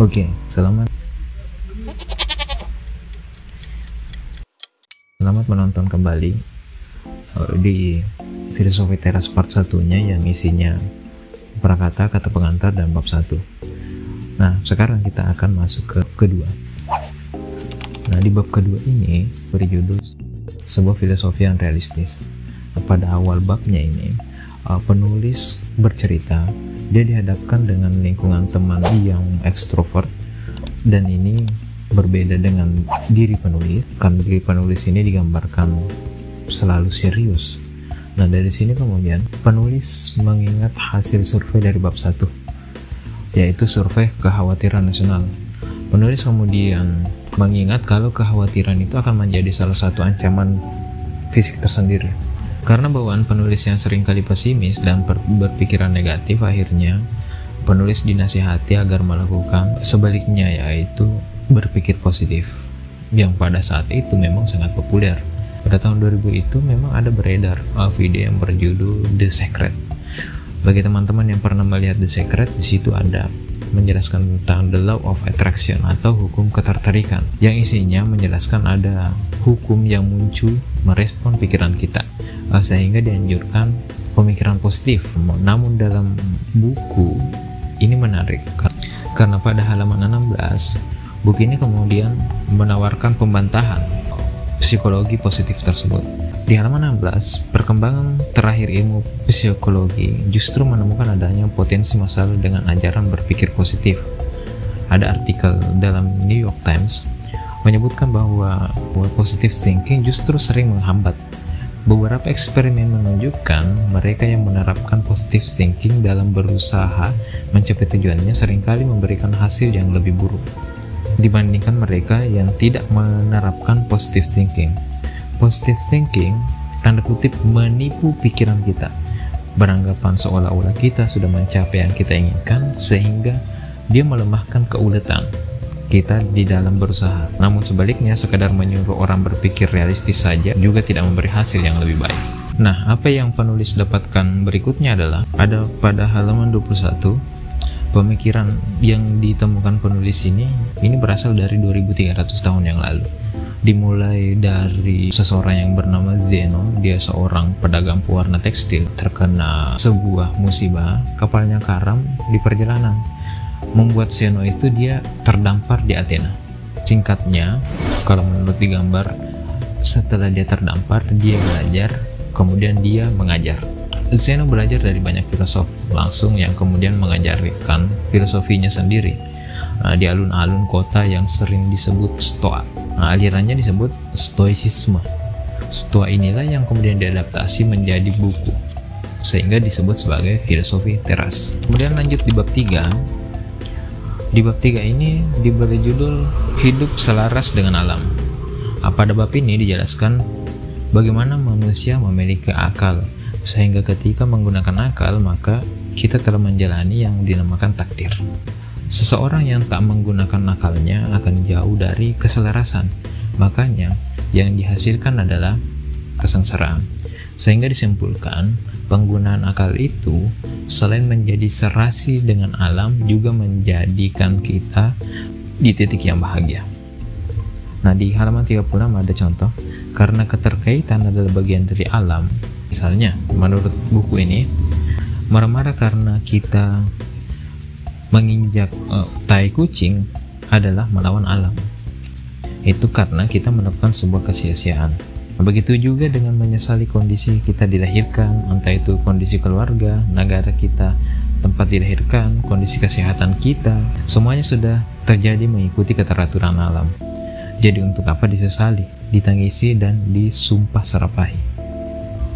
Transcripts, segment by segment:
Oke, selamat menonton kembali di Filosofi Teras part 1-nya yang isinya prakata, kata pengantar, dan bab 1. Nah, sekarang kita akan masuk ke kedua. Nah, di bab kedua ini berjudul sebuah filosofi yang realistis. Pada awal babnya ini, penulis bercerita dia dihadapkan dengan lingkungan teman yang ekstrovert, dan ini berbeda dengan diri penulis. Kan diri penulis ini digambarkan selalu serius. Nah, dari sini kemudian penulis mengingat hasil survei dari bab 1, yaitu survei kekhawatiran nasional. Penulis kemudian mengingat kalau kekhawatiran itu akan menjadi salah satu ancaman fisik tersendiri. Karena bawaan penulis yang seringkali pesimis dan berpikiran negatif, akhirnya penulis dinasihati agar melakukan sebaliknya, yaitu berpikir positif, yang pada saat itu memang sangat populer. Pada tahun 2000 itu memang ada beredar video yang berjudul The Secret. Bagi teman-teman yang pernah melihat The Secret, di situ ada menjelaskan tentang the law of attraction atau hukum ketertarikan, yang isinya menjelaskan ada hukum yang muncul merespon pikiran kita, sehingga dianjurkan pemikiran positif. Namun dalam buku ini menarik karena pada halaman 16 buku ini kemudian menawarkan pembantahan psikologi positif tersebut. Di halaman 16, perkembangan terakhir ilmu psikologi justru menemukan adanya potensi masalah dengan ajaran berpikir positif. Ada artikel dalam New York Times menyebutkan bahwa positive thinking justru sering menghambat. Beberapa eksperimen menunjukkan mereka yang menerapkan positive thinking dalam berusaha mencapai tujuannya seringkali memberikan hasil yang lebih buruk dibandingkan mereka yang tidak menerapkan positive thinking. Positive thinking, tanda kutip, menipu pikiran kita, beranggapan seolah-olah kita sudah mencapai yang kita inginkan, sehingga dia melemahkan keuletan kita di dalam berusaha. Namun sebaliknya, sekadar menyuruh orang berpikir realistis saja juga tidak memberi hasil yang lebih baik. Nah, apa yang penulis dapatkan berikutnya adalah ada pada halaman 21, pemikiran yang ditemukan penulis ini berasal dari 2300 tahun yang lalu. Dimulai dari seseorang yang bernama Zeno. Dia seorang pedagang pewarna tekstil, terkena sebuah musibah, kapalnya karam di perjalanan. Membuat Zeno itu dia terdampar di Athena. Singkatnya, kalau menurut digambar, setelah dia terdampar, dia belajar, kemudian dia mengajar. Zeno belajar dari banyak filosof langsung yang kemudian mengajarkan filosofinya sendiri di alun-alun kota yang sering disebut Stoa. Alirannya disebut Stoicisme. Stoa inilah yang kemudian diadaptasi menjadi buku, sehingga disebut sebagai filosofi teras. Kemudian lanjut di bab 3. Di bab 3 ini diberi judul Hidup Selaras dengan Alam. Pada bab ini dijelaskan bagaimana manusia memiliki akal, sehingga ketika menggunakan akal maka kita telah menjalani yang dinamakan takdir. Seseorang yang tak menggunakan akalnya akan jauh dari keselarasan, makanya yang dihasilkan adalah kesengsaraan. Sehingga disimpulkan, penggunaan akal itu selain menjadi serasi dengan alam juga menjadikan kita di titik yang bahagia. Nah, di halaman 36 ada contoh, karena keterkaitan adalah bagian dari alam. Misalnya, menurut buku ini, marah-marah karena kita menginjak tai kucing adalah melawan alam. Itu karena kita melakukan sebuah kesia-siaan. Begitu juga dengan menyesali kondisi kita dilahirkan, entah itu kondisi keluarga, negara kita, tempat dilahirkan, kondisi kesehatan kita, semuanya sudah terjadi mengikuti keteraturan alam. Jadi untuk apa disesali, ditangisi, dan disumpah serapahi?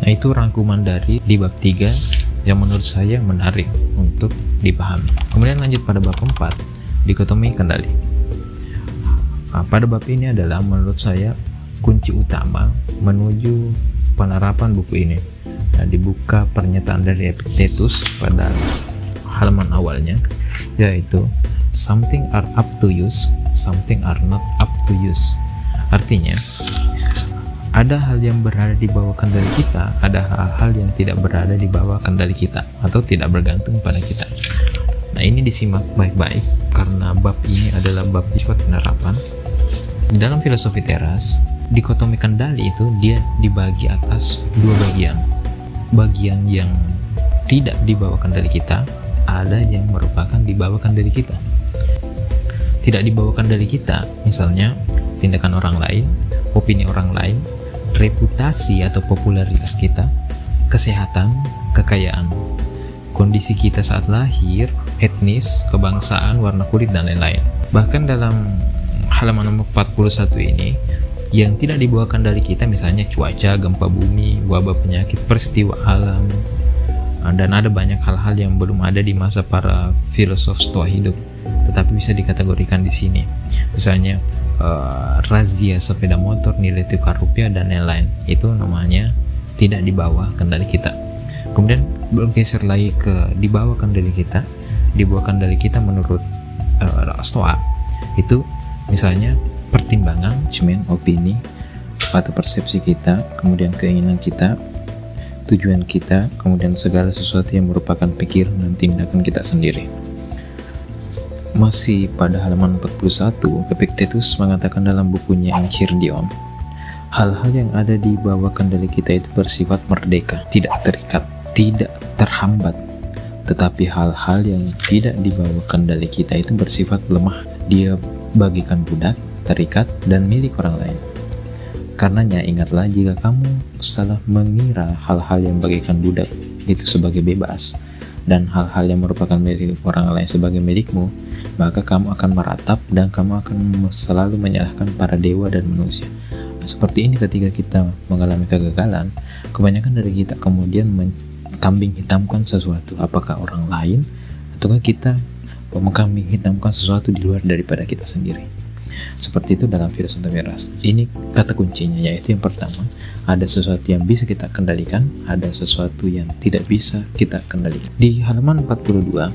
Nah, itu rangkuman dari di bab 3 yang menurut saya menarik untuk dipahami. Kemudian lanjut pada bab 4, dikotomi kendali. Pada bab ini adalah menurut saya kunci utama menuju penerapan buku ini. Nah, dibuka pernyataan dari Epictetus pada halaman awalnya, yaitu something are up to use, something are not up to use. Artinya, ada hal yang berada di bawah kendali kita, ada hal-hal yang tidak berada di bawah kendali kita atau tidak bergantung pada kita. Nah, ini disimak baik-baik karena bab ini adalah bab sifat penerapan. Dalam filosofi teras, dikotomi kendali itu dia dibagi atas dua bagian. Bagian yang tidak di bawah kendali kita, ada yang merupakan di bawah kendali kita. Tidak di bawah kendali kita, misalnya tindakan orang lain, opini orang lain, reputasi atau popularitas kita, kesehatan, kekayaan, kondisi kita saat lahir, etnis, kebangsaan, warna kulit, dan lain-lain. Bahkan dalam halaman nomor 41 ini, yang tidak di bawah kendali kita misalnya cuaca, gempa bumi, wabah penyakit, peristiwa alam, dan ada banyak hal-hal yang belum ada di masa para filosof Stoa hidup, tetapi bisa dikategorikan di sini. Misalnya razia sepeda motor, nilai tukar rupiah, dan lain-lain. Itu namanya tidak di bawah kendali kita. Kemudian bergeser lagi ke di bawah kendali kita. Di bawah kendali kita menurut Stoa itu misalnya pertimbangan, judgment, opini, atau persepsi kita, kemudian keinginan kita, tujuan kita, kemudian segala sesuatu yang merupakan pikiran dan tindakan kita sendiri. Masih pada halaman 41, Epictetus mengatakan dalam bukunya Enchiridion, hal-hal yang ada di bawah kendali kita itu bersifat merdeka, tidak terikat, tidak terhambat. Tetapi hal-hal yang tidak di bawah kendali kita itu bersifat lemah, dia bagikan budak, terikat, dan milik orang lain. Karenanya ingatlah jika kamu salah mengira hal-hal yang bagikan budak itu sebagai bebas, dan hal-hal yang merupakan milik orang lain sebagai milikmu, maka kamu akan meratap dan kamu akan selalu menyalahkan para dewa dan manusia. Seperti ini ketika kita mengalami kegagalan, kebanyakan dari kita kemudian kambing hitamkan sesuatu, apakah orang lain ataukah kita mengkambing hitamkan sesuatu di luar daripada kita sendiri. Seperti itu dalam filosofi teras. Ini kata kuncinya, yaitu yang pertama, ada sesuatu yang bisa kita kendalikan, ada sesuatu yang tidak bisa kita kendalikan. Di halaman 42,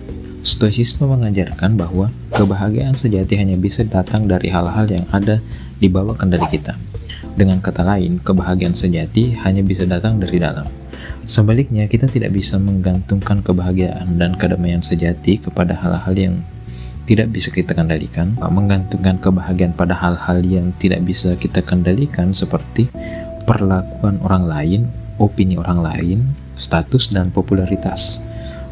Stoicisme mengajarkan bahwa kebahagiaan sejati hanya bisa datang dari hal-hal yang ada di bawah kendali kita. Dengan kata lain, kebahagiaan sejati hanya bisa datang dari dalam. Sebaliknya, kita tidak bisa menggantungkan kebahagiaan dan kedamaian sejati kepada hal-hal yang tidak bisa kita kendalikan. Menggantungkan kebahagiaan pada hal-hal yang tidak bisa kita kendalikan seperti perlakuan orang lain, opini orang lain, status dan popularitas,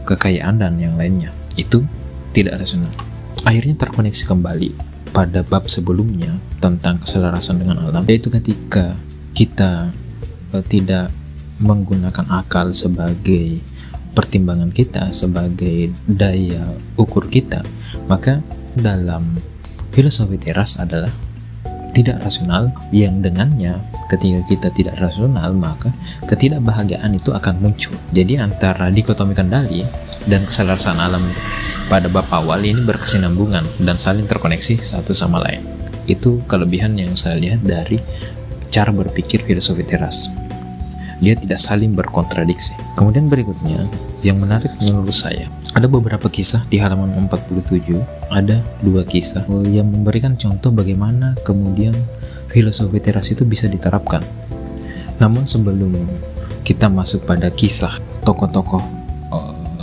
kekayaan, dan yang lainnya. Itu tidak rasional. Akhirnya terkoneksi kembali pada bab sebelumnya tentang keselarasan dengan alam, yaitu ketika kita tidak menggunakan akal sebagai pertimbangan kita, sebagai daya ukur kita, maka dalam filosofi teras adalah tidak rasional, yang dengannya ketika kita tidak rasional maka ketidakbahagiaan itu akan muncul. Jadi antara dikotomi kendali dan keselarasan alam pada bab awal ini berkesinambungan dan saling terkoneksi satu sama lain. Itu kelebihan yang saya lihat dari cara berpikir filosofi teras. Dia tidak saling berkontradiksi. Kemudian berikutnya, yang menarik menurut saya, ada beberapa kisah di halaman 47, ada dua kisah yang memberikan contoh bagaimana kemudian filosofi teras itu bisa diterapkan. Namun sebelum kita masuk pada kisah tokoh-tokoh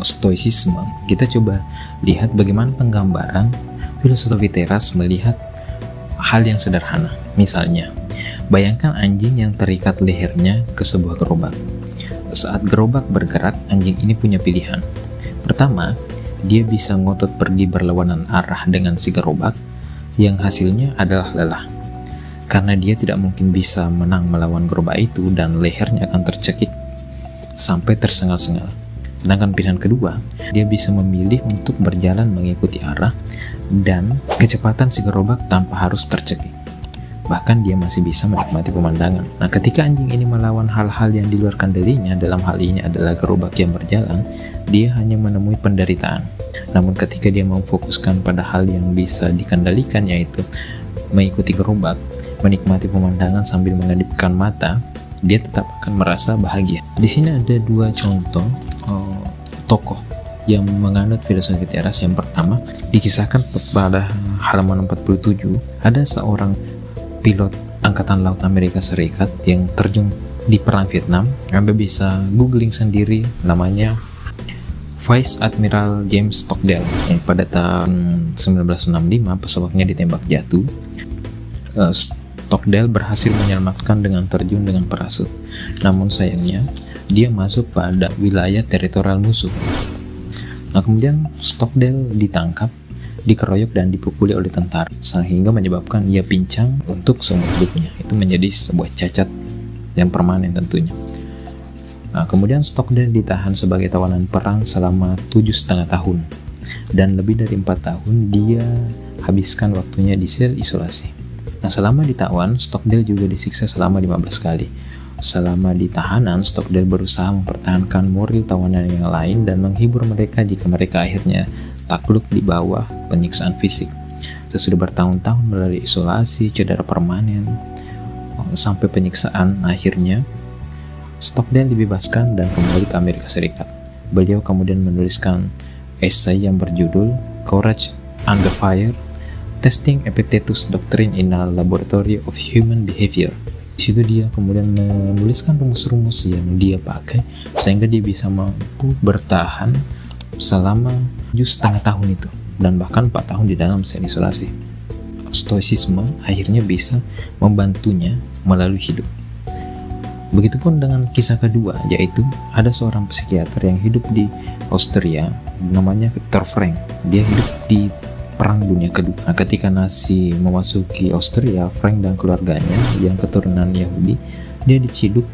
stoicisme, kita coba lihat bagaimana penggambaran filosofi teras melihat hal yang sederhana. Misalnya, bayangkan anjing yang terikat lehernya ke sebuah gerobak. Saat gerobak bergerak, anjing ini punya pilihan. Pertama, dia bisa ngotot pergi berlawanan arah dengan si gerobak, yang hasilnya adalah lelah. Karena dia tidak mungkin bisa menang melawan gerobak itu dan lehernya akan tercekik sampai tersengal-sengal. Sedangkan pilihan kedua, dia bisa memilih untuk berjalan mengikuti arah dan kecepatan si gerobak tanpa harus tercekik. Bahkan dia masih bisa menikmati pemandangan. Nah, ketika anjing ini melawan hal-hal yang di luar kendalinya, dalam hal ini adalah gerobak yang berjalan, dia hanya menemui penderitaan. Namun ketika dia memfokuskan pada hal yang bisa dikendalikan, yaitu mengikuti gerobak, menikmati pemandangan sambil mengedipkan mata, dia tetap akan merasa bahagia. Di sini ada dua contoh tokoh yang menganut filosofi teras. Yang pertama dikisahkan pada halaman 47, ada seorang pilot Angkatan Laut Amerika Serikat yang terjun di Perang Vietnam. Anda bisa googling sendiri, namanya Vice Admiral James Stockdale yang pada tahun 1965 pesawatnya ditembak jatuh. Stockdale berhasil menyelamatkan dengan terjun dengan parasut. Namun sayangnya, dia masuk pada wilayah teritorial musuh. Nah, kemudian Stockdale ditangkap, dikeroyok dan dipukuli oleh tentara, sehingga menyebabkan ia pincang untuk seumur hidupnya. Itu menjadi sebuah cacat yang permanen tentunya. Nah, kemudian Stockdale ditahan sebagai tawanan perang selama 7,5 tahun, dan lebih dari 4 tahun dia habiskan waktunya di sel isolasi. Nah, selama ditawan, Stockdale juga disiksa selama 15 kali. Selama di tahanan, Stockdale berusaha mempertahankan moral tawanan yang lain dan menghibur mereka jika mereka akhirnya takluk di bawah penyiksaan fisik. Sesudah bertahun-tahun melalui isolasi, cedera permanen, sampai penyiksaan, akhirnya Stockdale dibebaskan dan kembali ke Amerika Serikat. Beliau kemudian menuliskan esai yang berjudul Courage Under Fire, Testing Epictetus Doctrine in a Laboratory of Human Behavior. Di situ dia kemudian menuliskan rumus-rumus yang dia pakai sehingga dia bisa mampu bertahan selama 7,5 tahun itu, dan bahkan 4 tahun di dalam sel isolasi. Stoicisme akhirnya bisa membantunya melalui hidup. Begitupun dengan kisah kedua, yaitu ada seorang psikiater yang hidup di Austria, namanya Viktor Frankl. Dia hidup di Perang Dunia Kedua. Nah, ketika Nazi memasuki Austria, Frankl dan keluarganya yang keturunan Yahudi, dia diciduk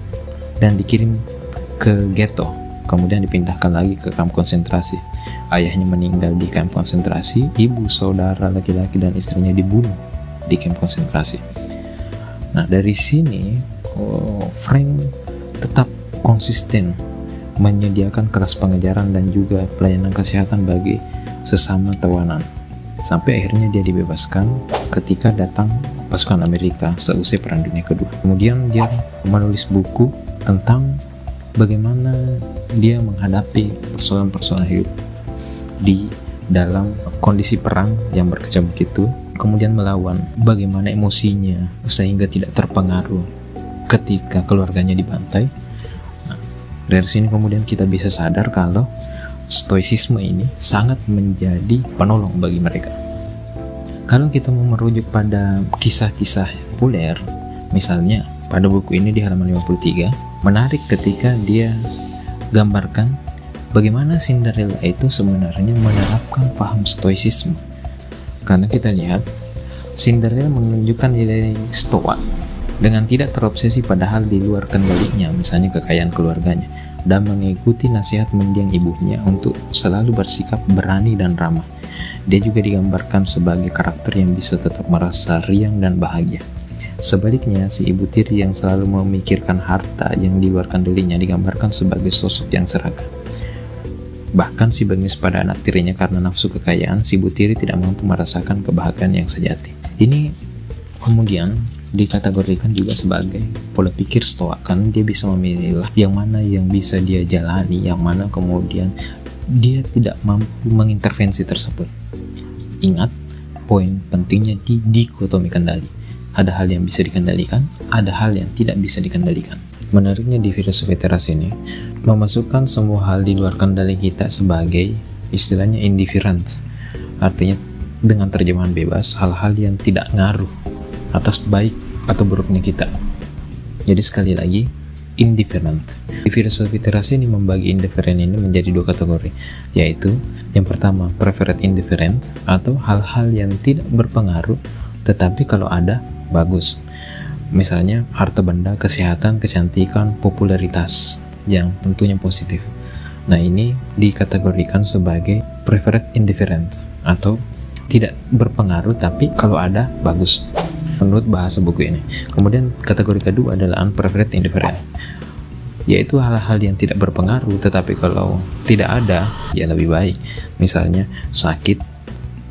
dan dikirim ke ghetto, kemudian dipindahkan lagi ke kamp konsentrasi. Ayahnya meninggal di kamp konsentrasi, ibu, saudara laki-laki dan istrinya dibunuh di kamp konsentrasi. Nah, dari sini Frankl tetap konsisten menyediakan kelas pengejaran dan juga pelayanan kesehatan bagi sesama tawanan, sampai akhirnya dia dibebaskan ketika datang pasukan Amerika seusai Perang Dunia Kedua. Kemudian dia menulis buku tentang bagaimana dia menghadapi persoalan-persoalan hidup di dalam kondisi perang yang berkecamuk itu, kemudian melawan bagaimana emosinya sehingga tidak terpengaruh ketika keluarganya dibantai. Nah, dari sini kemudian kita bisa sadar kalau stoicisme ini sangat menjadi penolong bagi mereka. Kalau kita mau merujuk pada kisah-kisah populer, misalnya pada buku ini di halaman 53, menarik ketika dia gambarkan bagaimana Cinderella itu sebenarnya menerapkan paham stoicisme. Karena kita lihat Cinderella menunjukkan nilai stoa dengan tidak terobsesi pada hal di luar kendalinya, misalnya kekayaan keluarganya, dan mengikuti nasihat mendiang ibunya untuk selalu bersikap berani dan ramah. Dia juga digambarkan sebagai karakter yang bisa tetap merasa riang dan bahagia. Sebaliknya, si ibu tiri yang selalu memikirkan harta yang di luar kendalinya digambarkan sebagai sosok yang serakah. Bahkan si bengis pada anak tirinya karena nafsu kekayaan, si ibu tiri tidak mampu merasakan kebahagiaan yang sejati. Ini kemudian dikategorikan juga sebagai pola pikir stoa, kan dia bisa memilih yang mana yang bisa dia jalani, yang mana kemudian dia tidak mampu mengintervensi tersebut. Ingat, poin pentingnya di dikotomi kendali. Ada hal yang bisa dikendalikan, ada hal yang tidak bisa dikendalikan. Menariknya di filosofi teras ini memasukkan semua hal di luar kendali kita sebagai istilahnya indifferent. Artinya dengan terjemahan bebas, hal-hal yang tidak ngaruh atas baik atau buruknya kita. Jadi sekali lagi, indifferent. Di filosofi teras ini membagi indifferent ini menjadi dua kategori, yaitu yang pertama preferred indifferent atau hal-hal yang tidak berpengaruh tetapi kalau ada bagus. Misalnya harta benda, kesehatan, kecantikan, popularitas yang tentunya positif. Nah, ini dikategorikan sebagai preferred indifferent atau tidak berpengaruh tapi kalau ada bagus menurut bahasa buku ini. Kemudian kategori kedua adalah unpreferred indifferent, yaitu hal-hal yang tidak berpengaruh tetapi kalau tidak ada ya lebih baik. Misalnya sakit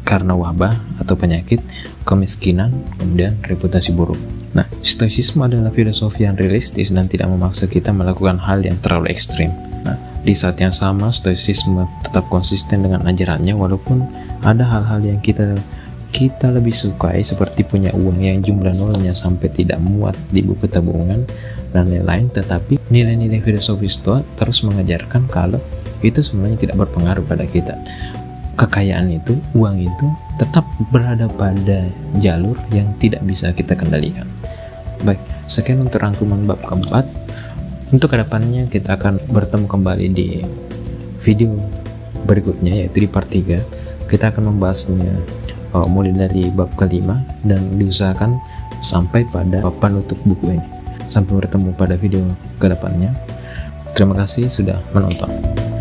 karena wabah atau penyakit, kemiskinan, kemudian reputasi buruk. Nah, stoicisme adalah filosofi yang realistis dan tidak memaksa kita melakukan hal yang terlalu ekstrim. Nah, di saat yang sama stoicisme tetap konsisten dengan ajarannya walaupun ada hal-hal yang kita lebih sukai seperti punya uang yang jumlah nolnya sampai tidak muat di buku tabungan dan lain-lain, tetapi nilai-nilai filosofi Stoa terus mengajarkan kalau itu sebenarnya tidak berpengaruh pada kita. Kekayaan itu, uang itu tetap berada pada jalur yang tidak bisa kita kendalikan. Baik, sekian untuk rangkuman bab keempat. Untuk kedepannya kita akan bertemu kembali di video berikutnya, yaitu di part 3. Kita akan membahasnya mulai dari bab kelima dan diusahakan sampai pada bab penutup buku ini. Sampai bertemu pada video kedepannya. Terima kasih sudah menonton.